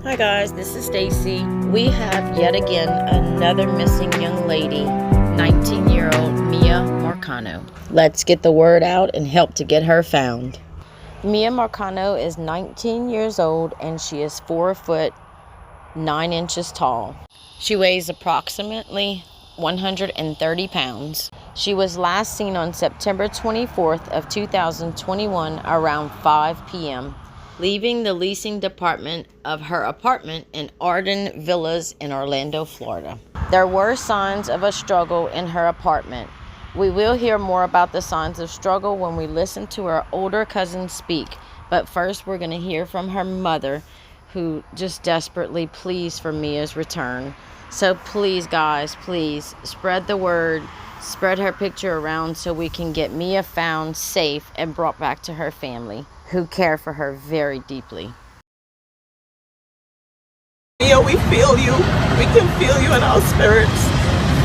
Hi guys, this is Stacy. We have yet again another missing young lady, 19-year-old Miya Marcano. Let's get the word out and help to get her found. Miya Marcano is 19 years old and she is 4 foot 9 inches tall. She weighs approximately 130 pounds. She was last seen on September 24th of 2021 around 5 p.m. leaving the leasing department of her apartment in Arden Villas in Orlando, Florida. There were signs of a struggle in her apartment. We will hear more about the signs of struggle when we listen to her older cousin speak, but first we're going to hear from her mother, who just desperately pleads for Miya's return. So please, guys, please spread the word, spread her picture around so we can get Miya found safe and brought back to her family, who care for her very deeply. Miya, we feel you. We can feel you in our spirits.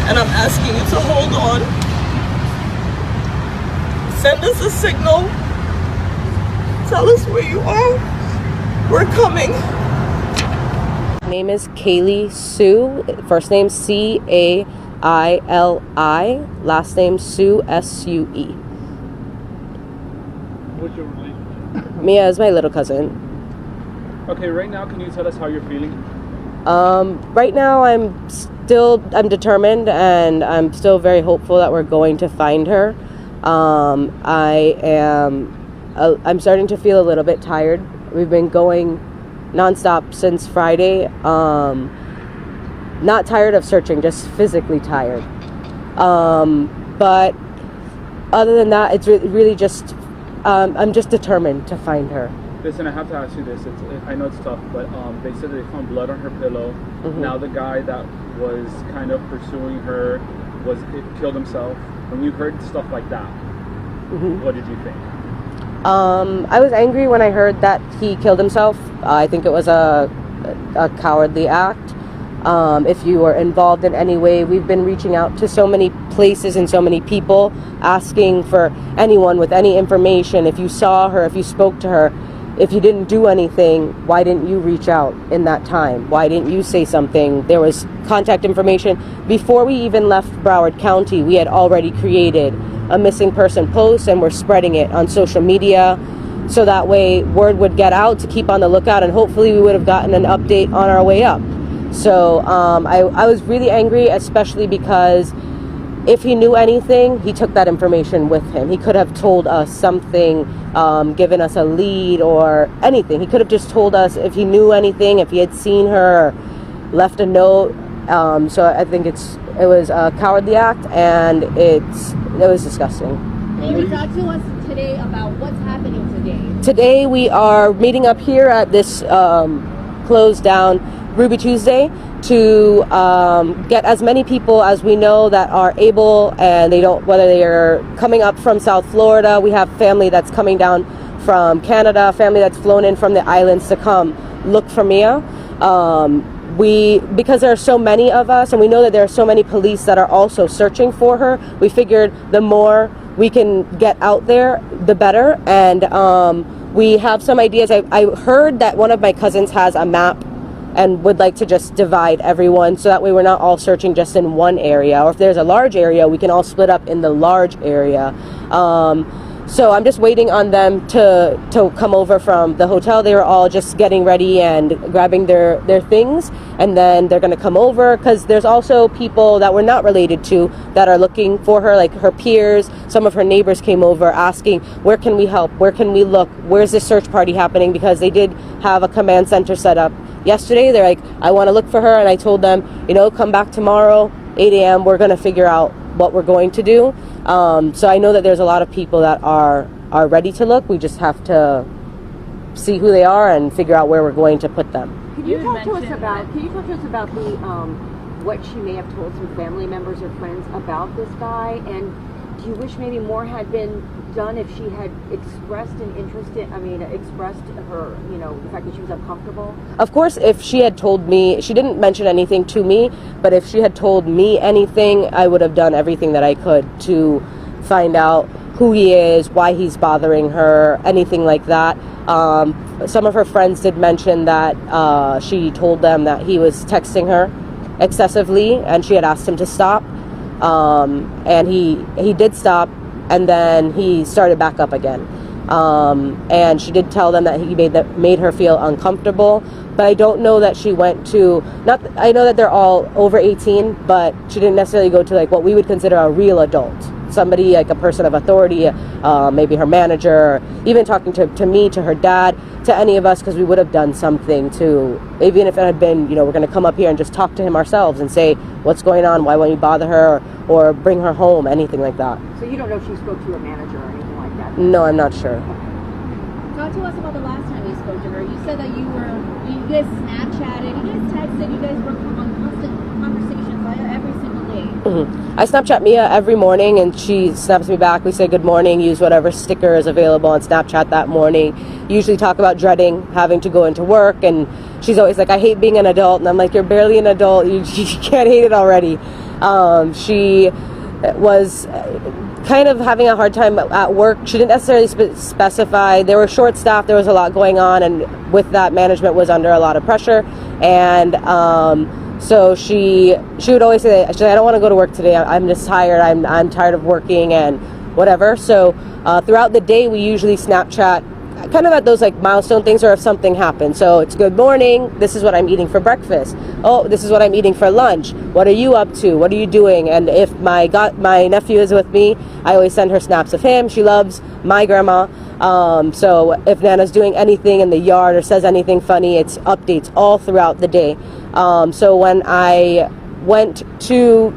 And I'm asking you to hold on. Send us a signal. Tell us where you are. We're coming. Name is Kaylee Sue. First name Caili, last name Sue, Sue. What's your relationship? Miya is my little cousin. Okay, right now, can you tell us how you're feeling? Right now I'm determined and I'm still very hopeful that we're going to find her. I'm starting to feel a little bit tired. We've been going nonstop since Friday. Not tired of searching, just physically tired. But other than that, it's really just I'm just determined to find her. Listen, I have to ask you this. I know it's tough, but they said they found blood on her pillow. Mm-hmm. Now the guy that was kind of pursuing her killed himself. When you heard stuff like that, Mm-hmm. what did you think? I was angry when I heard that he killed himself. I think it was a cowardly act. If you were involved in any way, we've been reaching out to so many places and so many people, asking for anyone with any information. If you saw her, if you spoke to her, if you didn't do anything, why didn't you reach out in that time? Why didn't you say something? There was contact information. Before we even left Broward County, we had already created a missing person post and we're spreading it on social media. So that way word would get out to keep on the lookout, and hopefully we would have gotten an update on our way up. So I was really angry, especially because if he knew anything, he took that information with him. He could have told us something, given us a lead or anything. He could have just told us if he knew anything, if he had seen her, or left a note. So I think it was a cowardly act, and it was disgusting. Can you talk to us today about what's happening today? Today we are meeting up here at this closed down Ruby Tuesday to get as many people as we know that are able, and whether they are coming up from South Florida. We have family that's coming down from Canada, family that's flown in from the islands to come look for Miya. Because there are so many of us, and we know that there are so many police that are also searching for her, we figured the more we can get out there, the better. And we have some ideas. I heard that one of my cousins has a map and would like to just divide everyone so that way we're not all searching just in one area, or if there's a large area, we can all split up in the large area. So I'm just waiting on them to come over from the hotel. They were all just getting ready and grabbing their things, and then they're going to come over, because there's also people that we're not related to that are looking for her, like her peers. Some of her neighbors came over asking, where can we help? Where can we look? Where's this search party happening? Because they did have a command center set up yesterday. They're like, I want to look for her. And I told them, come back tomorrow, 8 a.m. We're going to figure out what we're going to do. So I know that there's a lot of people that are ready to look. We just have to see who they are and figure out where we're going to put them. Can you talk to us about the what she may have told some family members or friends about this guy? And do you wish maybe more had been done if she had expressed an interest expressed her, the fact that she was uncomfortable? Of course, if she had told me, she didn't mention anything to me, but if she had told me anything, I would have done everything that I could to find out who he is, why he's bothering her, anything like that. Some of her friends did mention that she told them that he was texting her excessively, and she had asked him to stop. And he did stop, and then he started back up again. And she did tell them that he made her feel uncomfortable, but I don't know that she went to, I know that they're all over 18, but she didn't necessarily go to like what we would consider a real adult, somebody like a person of authority, maybe her manager, or even talking to me, to her dad, to any of us, because we would have done something to, even if it had been, we're going to come up here and just talk to him ourselves and say, what's going on, why won't you bother her, or bring her home, anything like that. So you don't know if she spoke to her manager or anything like that? No, I'm not sure. Talk to us about the last time you spoke to her. You said that you guys Snapchatted, you guys texted, you guys were on constant conversations every single day. Mm-hmm. I Snapchat Mia every morning, and she snaps me back. We say good morning, use whatever sticker is available on Snapchat that morning. Usually talk about dreading having to go into work, and she's always like, I hate being an adult. And I'm like, you're barely an adult. You can't hate it already. She was kind of having a hard time at work. She didn't necessarily specify. They were short staffed, there was a lot going on, and with that, management was under a lot of pressure. And so she would always say, I don't want to go to work today, I'm just tired, I'm tired of working and whatever. So throughout the day, we usually Snapchat kind of at those like milestone things, or if something happens. So it's good morning, this is what I'm eating for breakfast, oh, this is what I'm eating for lunch, what are you up to, what are you doing? And if my nephew is with me, I always send her snaps of him. She loves my grandma, so if Nana's doing anything in the yard or says anything funny, it's updates all throughout the day. So when I went to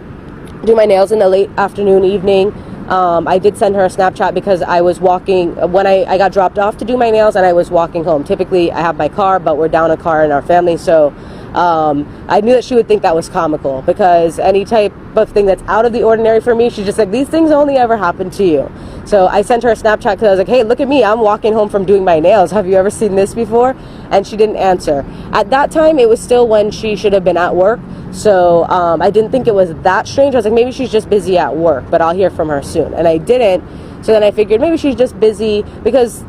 do my nails in the late afternoon, evening, I did send her a Snapchat because I was walking, when I got dropped off to do my nails, and I was walking home. Typically I have my car, but we're down a car in our family, so I knew that she would think that was comical, because any type of thing that's out of the ordinary for me, she's just like, these things only ever happen to you. So I sent her a Snapchat because I was like, hey, look at me, I'm walking home from doing my nails, have you ever seen this before? And she didn't answer. At that time, it was still when she should have been at work, so I didn't think it was that strange. I was like, maybe she's just busy at work, but I'll hear from her soon. And I didn't. So then I figured maybe she's just busy, because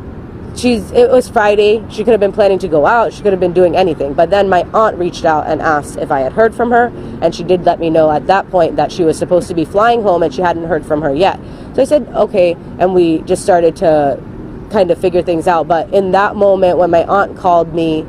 it was Friday, she could have been planning to go out, she could have been doing anything. But then my aunt reached out and asked if I had heard from her, and she did let me know at that point that she was supposed to be flying home and she hadn't heard from her yet. So I said okay, and we just started to kind of figure things out. But in that moment when my aunt called me,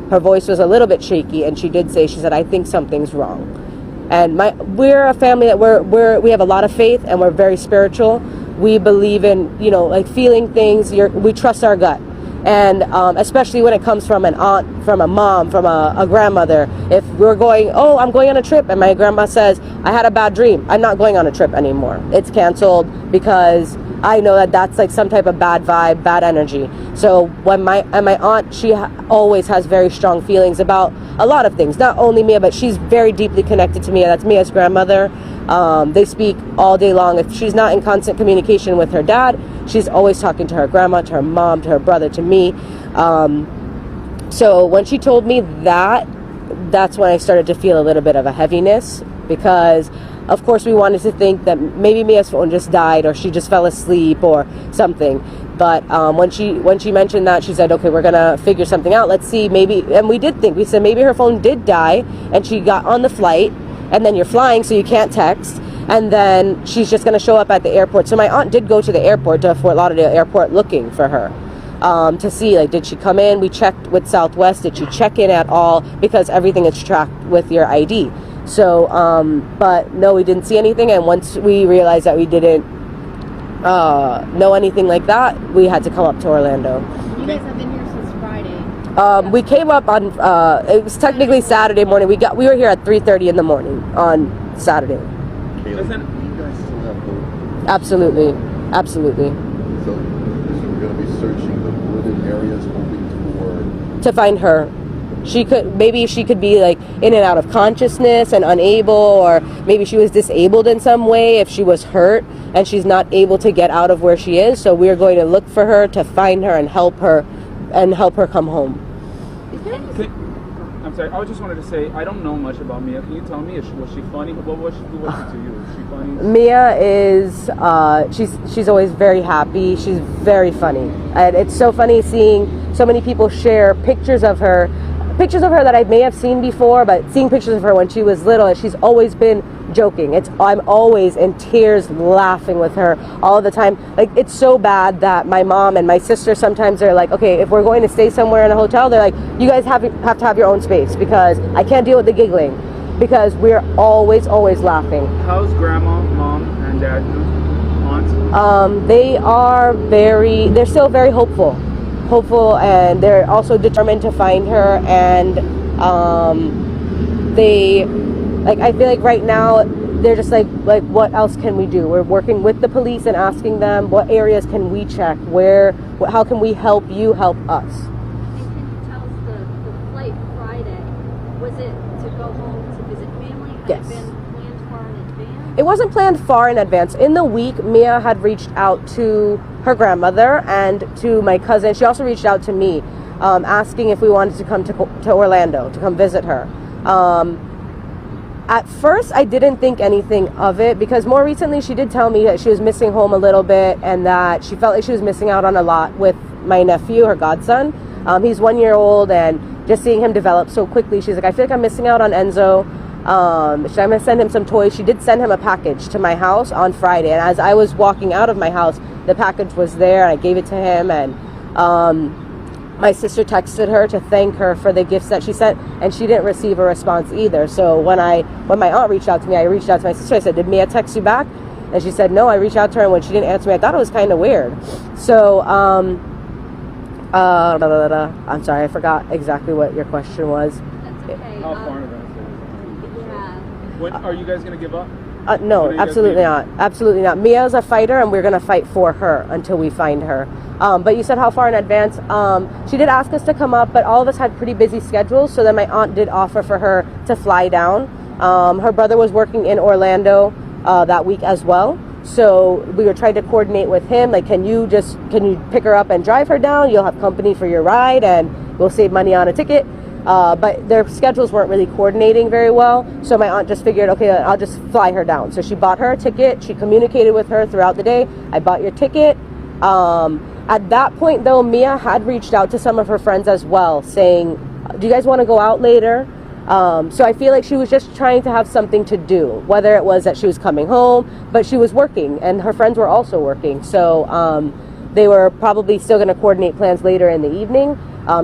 her voice was a little bit shaky, and she did say, she said, I think something's wrong. And we're a family that we have a lot of faith, and we're very spiritual. We believe in, like feeling things. We trust our gut. And especially when it comes from an aunt, from a mom, from a grandmother. If we're going, oh, I'm going on a trip, and my grandma says, I had a bad dream, I'm not going on a trip anymore. It's canceled, because I know that that's like some type of bad vibe, bad energy. So when my aunt, she always has very strong feelings about a lot of things. Not only Mia, but she's very deeply connected to Mia. That's Mia's grandmother. They speak all day long. If she's not in constant communication with her dad, she's always talking to her grandma, to her mom, to her brother, to me. So when she told me that, that's when I started to feel a little bit of a heaviness, because of course we wanted to think that maybe Mia's phone just died, or she just fell asleep or something. But when she mentioned that, she said, okay, we're gonna figure something out, let's see, maybe. And we did think, we said maybe her phone did die and she got on the flight, and then you're flying so you can't text, and then she's just going to show up at the airport. So my aunt did go to the airport, to Fort Lauderdale airport, looking for her, to see, like, did she come in? We checked with Southwest, did she check in at all, because everything is tracked with your ID. So but no, we didn't see anything. And once we realized that we didn't know anything like that, we had to come up to Orlando. You guys have been here since Friday. We came up on it was technically Saturday morning. We were here at 3:30 in the morning on Saturday. Listen, You guys still have hope. Absolutely. So we're going to be searching the wooded areas, hoping for. To find her. Maybe she could be like in and out of consciousness and unable, or maybe she was disabled in some way if she was hurt and she's not able to get out of where she is. So we're going to look for her, to find her and help her come home. I'm sorry. I just wanted to say I don't know much about Miya. Can you tell me? Was she funny? What was she to you? Is she funny? Mia is she's always very happy. She's very funny, and it's so funny seeing so many people share pictures of her that I may have seen before, but seeing pictures of her when she was little, and she's always been joking. I'm always in tears laughing with her all the time. Like, it's so bad that my mom and my sister sometimes are like, okay, if we're going to stay somewhere in a hotel, they're like, you guys have to have your own space because I can't deal with the giggling, because we're always laughing. How's grandma, mom, and dad, aunt? They're still very hopeful, and they're also determined to find her, and I feel like right now they're just like what else can we do? We're working with the police and asking them what areas can we check, how can we help you help us. And can you tell us the flight Friday, was it to go home to visit family? Had Yes. it been planned far in advance? It wasn't planned far in advance. In the week, Mia had reached out to her grandmother and to my cousin. She also reached out to me, asking if we wanted to come to Orlando to come visit her. At first, I didn't think anything of it, because more recently she did tell me that she was missing home a little bit, and that she felt like she was missing out on a lot with my nephew, her godson. He's 1 year old, and just seeing him develop so quickly, she's like, I feel like I'm missing out on Enzo. Should I send him some toys? She did send him a package to my house on Friday, and as I was walking out of my house, the package was there, and I gave it to him, and my sister texted her to thank her for the gifts that she sent, and she didn't receive a response either. So when my aunt reached out to me, I reached out to my sister. I said, did Mia text you back? And she said, no. I reached out to her, and when she didn't answer me, I thought it was kind of weird. So, I'm sorry, I forgot exactly what your question was. That's okay. How far in advance? Yeah. When are you guys gonna give up? No, What are you guys absolutely doing? not. Absolutely not. Mia's a fighter, and we're going to fight for her until we find her. But you said how far in advance? She did ask us to come up, but all of us had pretty busy schedules, so then my aunt did offer for her to fly down. Her brother was working in Orlando that week as well, so we were trying to coordinate with him, like, can you pick her up and drive her down? You'll have company for your ride, and we'll save money on a ticket. But their schedules weren't really coordinating very well, so my aunt just figured, okay, I'll just fly her down. So she bought her a ticket. She communicated with her throughout the day. I bought your ticket. At that point, though, Mia had reached out to some of her friends as well, saying, do you guys want to go out later? So I feel like she was just trying to have something to do, whether it was that she was coming home, but she was working, and her friends were also working. So they were probably still going to coordinate plans later in the evening.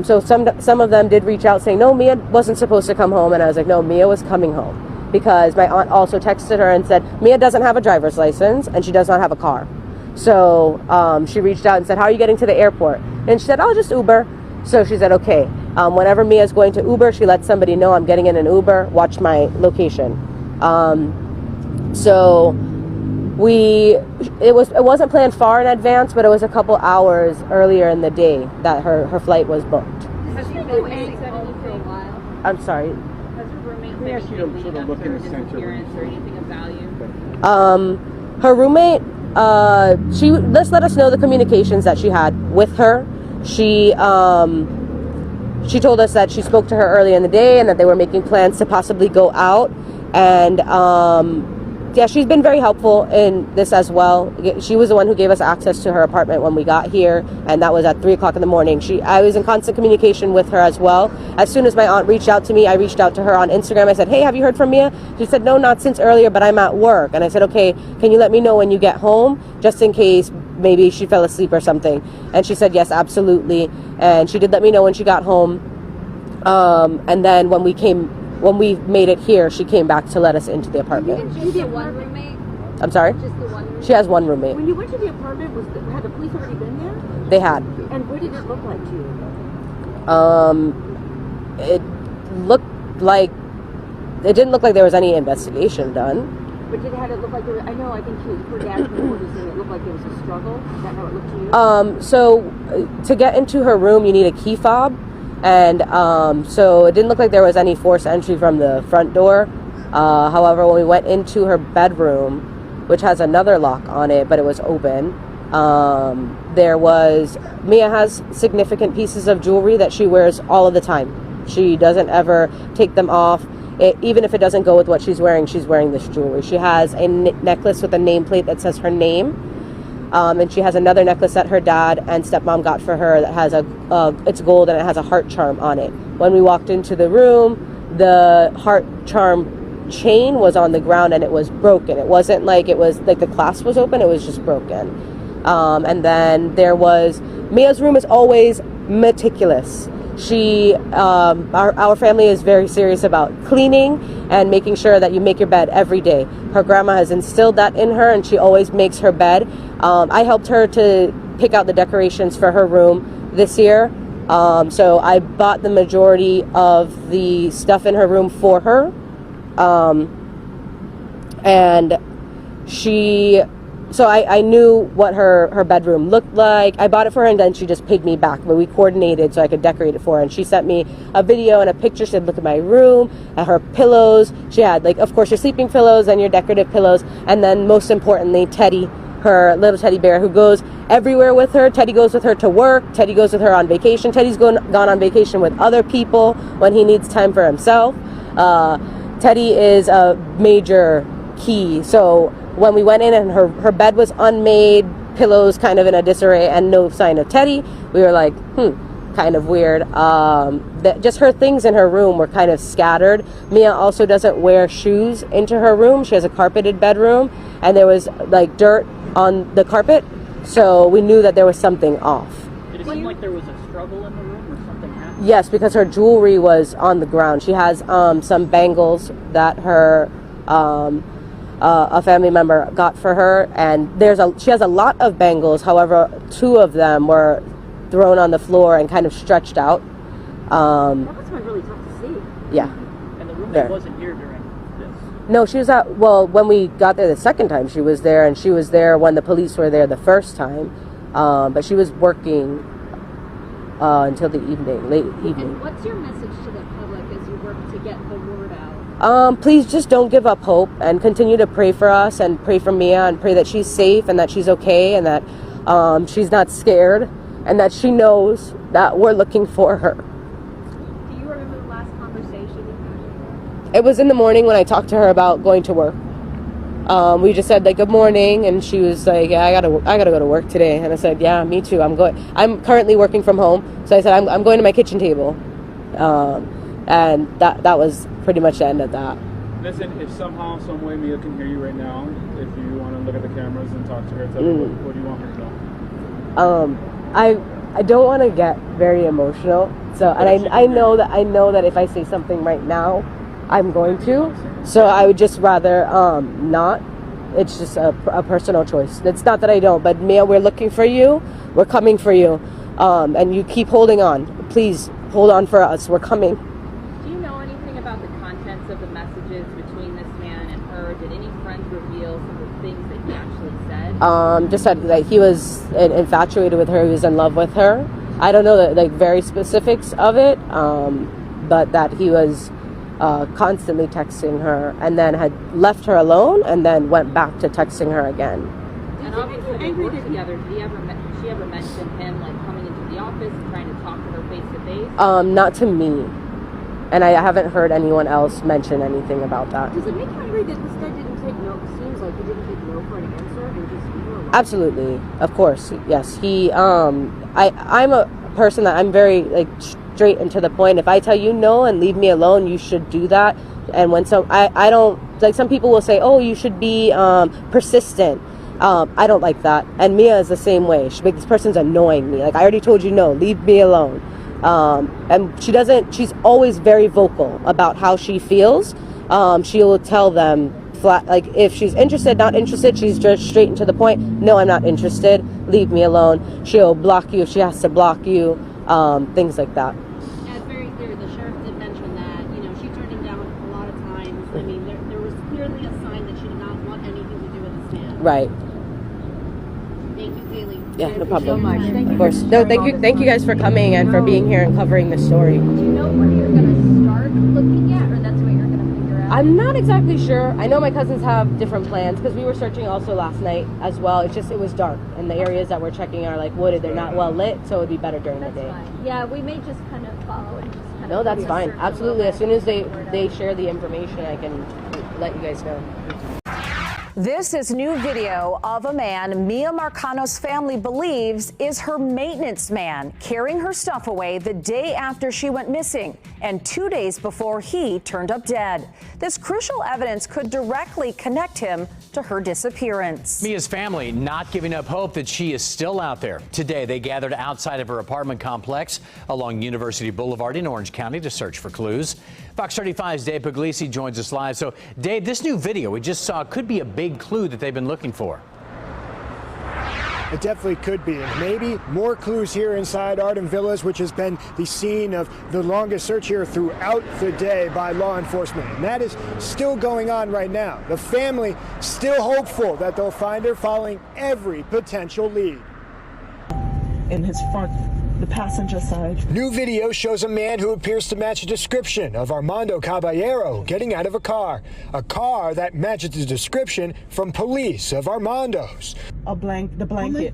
So some of them did reach out saying, no, Mia wasn't supposed to come home. And I was like, no, Mia was coming home, because my aunt also texted her and said, Mia doesn't have a driver's license, and she does not have a car. So she reached out and said, how are you getting to the airport? And she said, oh, just Uber. So she said, okay. Whenever Mia's going to Uber, she lets somebody know I'm getting in an Uber, watch my location. So it wasn't planned far in advance, but it was a couple hours earlier in the day that her flight was booked. Has she been missing home for a while? I'm sorry. Has her roommate We asked you to sort of look in the center. disappearance or anything of value? Her roommate, she just let us know the communications that she had with her. She told us that she spoke to her earlier in the day, and that they were making plans to possibly go out. And yeah, she's been very helpful in this as well. She was the one who gave us access to her apartment when we got here, and that was at 3 o'clock in the morning. I was in constant communication with her as well. As soon as my aunt reached out to me, I reached out to her on Instagram. I said, hey, have you heard from Mia? She said, no, not since earlier, but I'm at work. And I said, okay, can you let me know when you get home, just in case maybe she fell asleep or something? And she said, yes, absolutely. And she did let me know when she got home. And then when we made it here, she came back to let us into the apartment. Just the one roommate? I'm sorry? Just the one roommate? She has one roommate. When you went to the apartment, had the police already been there? They had. And what did it look like to you? It didn't look like there was any investigation done. But had it look like there was, I think her dad was saying it looked like there was a struggle. Is that how it looked to you? So to get into her room, you need a key fob. And so it didn't look like there was any forced entry from the front door. However, when we went into her bedroom, which has another lock on it, but it was open, Mia has significant pieces of jewelry that she wears all of the time. She doesn't ever take them off. Even if it doesn't go with what she's wearing this jewelry. She has a necklace with a nameplate that says her name. And she has another necklace that her dad and stepmom got for her that has it's gold and it has a heart charm on it. When we walked into the room, the heart charm chain was on the ground and it was broken. It wasn't like it was like the clasp was open, it was just broken. And then there was, Mia's room is always meticulous. She, our family is very serious about cleaning and making sure that you make your bed every day. Her grandma has instilled that in her and she always makes her bed. I helped her to pick out the decorations for her room this year. So I bought the majority of the stuff in her room for her. And so I knew what her bedroom looked like. I bought it for her and then she just paid me back. But we coordinated so I could decorate it for her. And she sent me a video and a picture. She said, look at my room, at her pillows. She had, like, of course, your sleeping pillows and your decorative pillows. And then most importantly, Teddy, her little teddy bear who goes everywhere with her. Teddy goes with her to work. Teddy goes with her on vacation. Teddy's gone on vacation with other people when he needs time for himself. Teddy is a major key. So when we went in and her bed was unmade, pillows kind of in a disarray, and no sign of Teddy, we were like, kind of weird. Just her things in her room were kind of scattered. Miya also doesn't wear shoes into her room. She has a carpeted bedroom, and there was like dirt on the carpet, so we knew that there was something off. Did it seem like there was a struggle in the room or something happened? Yes, because her jewelry was on the ground. She has some bangles that her a family member got for her, and she has a lot of bangles. However, 2 of them were thrown on the floor and kind of stretched out. That must have been really tough to see. Yeah. And the roommate wasn't here during this? No, she was when we got there the second time, she was there, and she was there when the police were there the first time. But she was working until the late evening. And what's your message to the public as you work to get the word out? Please just don't give up hope and continue to pray for us and pray for Miya and pray that she's safe and that she's okay and that she's not scared and that she knows that we're looking for her. Do you remember the last conversation you had? It was in the morning when I talked to her about going to work. We just said like good morning, and she was like, yeah, I gotta go to work today. And I said, yeah, me too. I'm currently working from home, so I said I'm going to my kitchen table. And that was pretty much the end of that. Listen, if somehow, some way Miya can hear you right now, if you want to look at the cameras and talk to her, tell her what do you want her to know? I don't want to get very emotional. So, and I know that if I say something right now, I'm going to. So I would just rather not. It's just a personal choice. It's not that I don't, but Miya, we're looking for you. We're coming for you. And you keep holding on. Please hold on for us. We're coming. Do you know anything about the contents of the messages between this man and her? Did any friends reveal some of the things that he actually said? Just that he was infatuated with her. He was in love with her. I don't know the very specifics of it, but that he was constantly texting her and then had left her alone and then went back to texting her again. And obviously they worked together. Did she ever mention him like coming into the office and trying to talk to her face to face? Not to me. And I haven't heard anyone else mention anything about that. Does it make you angry that this guy didn't take no? Seems like he didn't take no for an answer and just leave her alone? Absolutely, of course, yes. He, I'm a person that I'm very straight and to the point. If I tell you no and leave me alone, you should do that. And when I don't like. Some people will say, "Oh, you should be persistent." I don't like that. And Miya is the same way. This person's annoying me. Like, I already told you no, leave me alone. And she's always very vocal about how she feels. She will tell them flat, like if she's interested, not interested, she's just straight and to the point. No, I'm not interested. Leave me alone. She'll block you if she has to block you. Things like that. Yeah, it's very clear. The sheriff did mention that, she turned him down a lot of times. I mean, there was clearly a sign that she did not want anything to do with the stand. Right. Thank you, Kaylee. Yeah, no problem. So much. Thank Of course. No, thank you guys for coming and for being here and covering the story. Do you know where you're going to start looking at, or that's what you're going to figure out? I'm not exactly sure. I know my cousins have different plans because we were searching also last night as well. It's just, it was dark and the areas that we're checking are wooded. They're not well lit, so it would be better during the day. Fine. Yeah, we may just kind of follow and just kind No, of that's fine. search Absolutely. a As little soon bit? as they share the information, I can let you guys know. This is new video of a man Miya Marcano's family believes is her maintenance man, carrying her stuff away the day after she went missing and 2 days before he turned up dead. This crucial evidence could directly connect him to her disappearance. Mia's family not giving up hope that she is still out there. Today, they gathered outside of her apartment complex along University Boulevard in Orange County to search for clues. Fox 35's Dave Puglisi joins us live. So, Dave, this new video we just saw could be a big clue that they've been looking for. It definitely could be, and maybe more clues here inside Arden Villas, which has been the scene of the longest search here throughout the day by law enforcement. And that is still going on right now. The family still hopeful that they'll find her, following every potential lead. In his front, the passenger side. New video shows a man who appears to match a description of Armando Caballero getting out of a car that matches the description from police of Armando's. The blanket.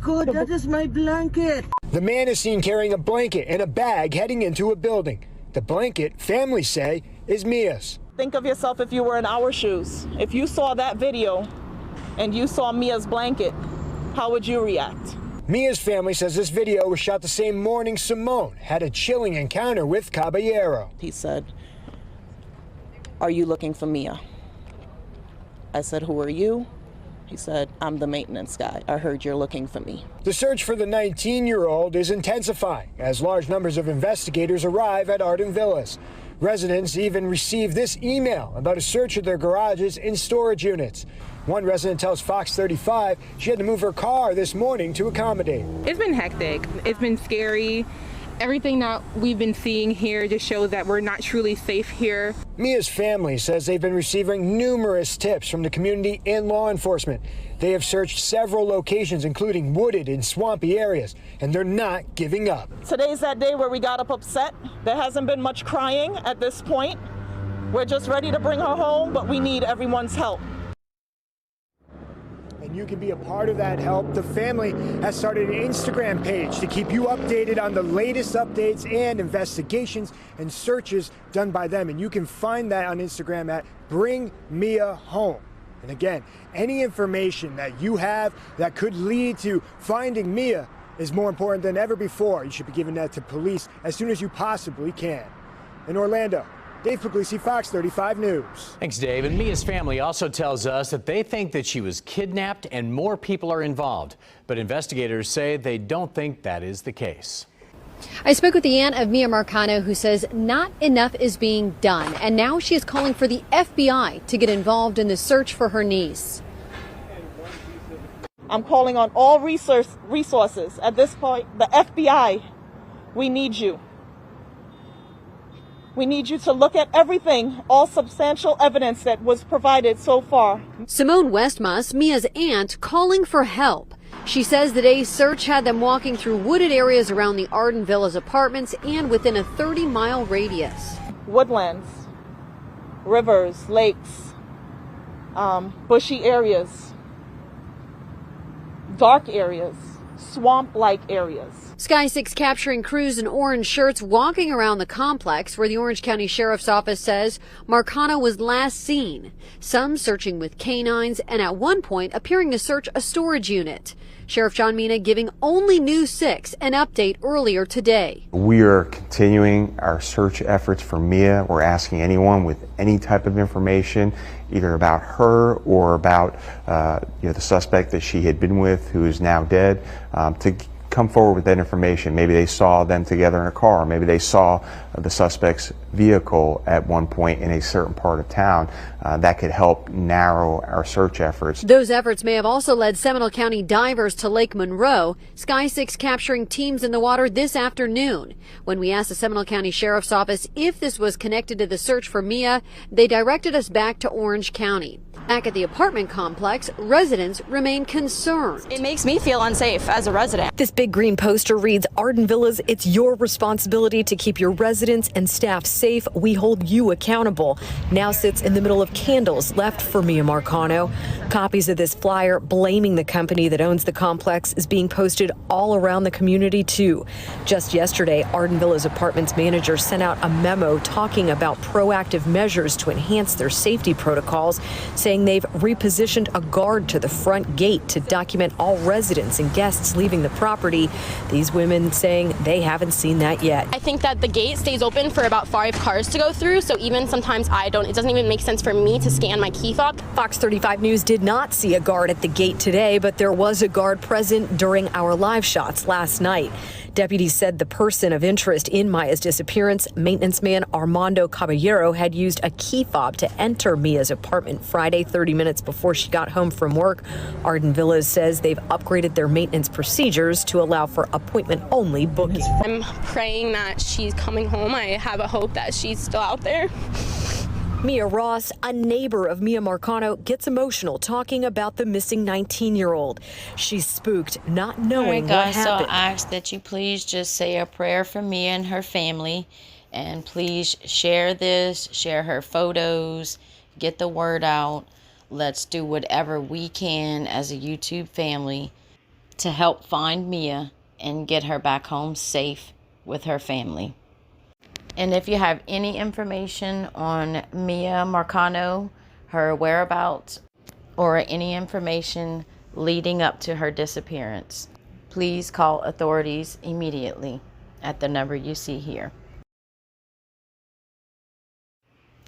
Oh my God, that is my blanket. The man is seen carrying a blanket and a bag heading into a building. The blanket, families say, is Mia's. Think of yourself if you were in our shoes. If you saw that video and you saw Mia's blanket, how would you react? Mia's family says this video was shot the same morning Simone had a chilling encounter with Caballero. He said, "Are you looking for Mia?" I said, "Who are you?" He said, "I'm the maintenance guy. I heard you're looking for me." The search for the 19-year-old is intensifying as large numbers of investigators arrive at Arden Villas. Residents even received this email about a search of their garages and storage units. One resident tells Fox 35 she had to move her car this morning to accommodate. It's been hectic. It's been scary. Everything that we've been seeing here just shows that we're not truly safe here. Mia's family says they've been receiving numerous tips from the community and law enforcement. They have searched several locations, including wooded and swampy areas, and they're not giving up. Today's that day where we got up upset. There hasn't been much crying at this point. We're just ready to bring her home, but we need everyone's help. And you can be a part of that help. The family has started an Instagram page to keep you updated on the latest updates and investigations and searches done by them. And you can find that on Instagram at Bring Mia Home. And again, any information that you have that could lead to finding Mia is more important than ever before. You should be giving that to police as soon as you possibly can. In Orlando, Dave Puglisi, Fox 35 News. Thanks, Dave. And Mia's family also tells us that they think that she was kidnapped and more people are involved. But investigators say they don't think that is the case. I spoke with the aunt of Miya Marcano, who says not enough is being done. And now she is calling for the FBI to get involved in the search for her niece. I'm calling on all resources. At this point, the FBI, we need you. We need you to look at everything, all substantial evidence that was provided so far. Simone Westmus, Mia's aunt, calling for help. She says the day's search had them walking through wooded areas around the Arden Villas apartments and within a 30-mile radius. Woodlands, rivers, lakes, bushy areas, dark areas, swamp-like areas. Sky 6 capturing crews in orange shirts walking around the complex where the Orange County Sheriff's Office says Marcano was last seen. Some searching with canines and at one point appearing to search a storage unit. Sheriff John Mina giving only News 6 an update earlier today. We are continuing our search efforts for Mia. We're asking anyone with any type of information, either about her or about the suspect that she had been with, who is now dead, to come forward with that information. Maybe they saw them together in a car. Maybe they saw the suspect's vehicle at one point in a certain part of town. That could help narrow our search efforts. Those efforts may have also led Seminole County divers to Lake Monroe. Sky 6 capturing teams in the water this afternoon. When we asked the Seminole County Sheriff's Office if this was connected to the search for Mia, they directed us back to Orange County. Back at the apartment complex, residents remain concerned. It makes me feel unsafe as a resident. This big green poster reads, Arden Villas, it's your responsibility to keep your residents and staff safe. We hold you accountable. Now sits in the middle of candles left for Miya Marcano. Copies of this flyer blaming the company that owns the complex is being posted all around the community too. Just yesterday, Arden Villas Apartments manager sent out a memo talking about proactive measures to enhance their safety protocols, saying they've repositioned a guard to the front gate to document all residents and guests leaving the property. These women saying they haven't seen that yet. I think that the gate stays open for about 5 cars to go through, so even sometimes it doesn't even make sense for me to scan my key fob. Fox 35 News did not see a guard at the gate today, but there was a guard present during our live shots last night. Deputies said the person of interest in Miya's disappearance, maintenance man Armando Caballero, had used a key fob to enter Miya's apartment Friday, 30 minutes before she got home from work. Arden Villas says they've upgraded their maintenance procedures to allow for appointment-only booking. I'm praying that she's coming home. I have a hope that she's still out there. Mia Ross, a neighbor of Miya Marcano, gets emotional talking about the missing 19-year-old. She's spooked, not knowing All right, guys, what happened. So I ask that you please just say a prayer for Mia and her family, and please share this, share her photos, get the word out. Let's do whatever we can as a YouTube family to help find Mia and get her back home safe with her family. And if you have any information on Miya Marcano, her whereabouts, or any information leading up to her disappearance, please call authorities immediately at the number you see here.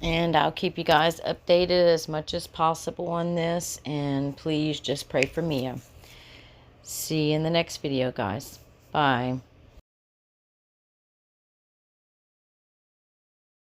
And I'll keep you guys updated as much as possible on this, and please just pray for Mia. See you in the next video, guys. Bye.